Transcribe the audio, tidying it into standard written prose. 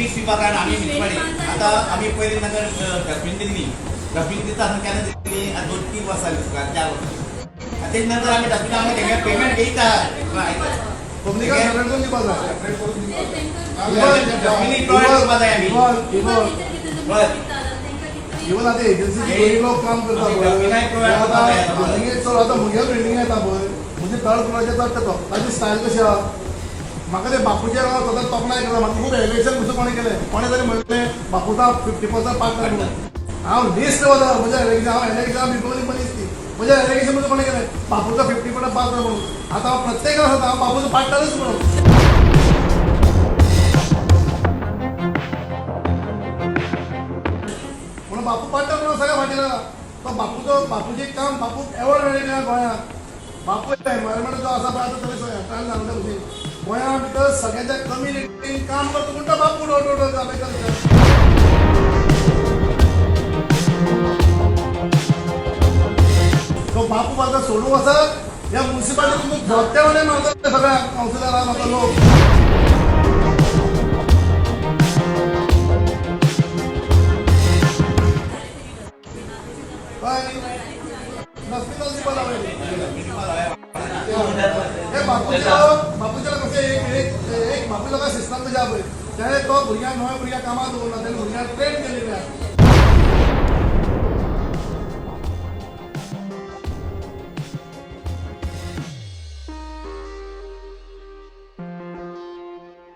वीस विभागात आम्ही म्युन्सिपालिटी आता आम्ही पहिले नगर डस्टबिन दिली डस्टबिन दिता केन्ना दिली 2-3 वर्सां 4 वर्सां त्याच्यानंतर आम्ही डस्टबिन आम्हाला पेमेंट घेता डस्टबिन इवन आता एजन्सी लोक काम करतात आता मुगे बिल्डिंग येता पळय म्हणजे थर्ड फ्लोराचेर चडटा तो ताची स्टायल कशी आहा म्हाका ते बापूच्या गांवांत सदांच तोखणाय केला म्हाका खूब एलिगेशन दुसरें कोणें केलें कोणें तरी म्हणलें बापूचा 50% पास कर म्हणून हांव लिस्ट वता म्हज्या एलिगेशन हांव एलिगेशन बिलकुल मनीस ती म्हज्या एलिगेशन मध्ये कोणें केलें बापूचा 50% पास कर म्हणून आता हांव प्रत्येक सांगता हांव बापूचो पार्टनरच म्हणून बापू पार्टनर म्हणून सगळ्या फाटी लागला तो बापूचे काम बापूक एवॉर्ड मेळ्ळे गोंयांत बापू एनवायरमेंट जो आसा पळय आतां तरी ट्रायल सांगता कशी गोंया भितर सगळ्यांच्या कमी रेटीन काम करता म्हणटा बापू टोटल जापेकर तो बापू आतां सोडून वचत ह्या म्युन्सिपालिटीतून धोत्या म्हणे मारतात सगळ्या कावन्सिलरांक आता लोक बापूच्या कशें एक बापूच्या सिस्टम कशें आहा पळय तेणे तो भुरग्यांक नव्या भुरग्यांक कामाक दवरना तेणे भुरग्यांक ट्रेन केलेले आहा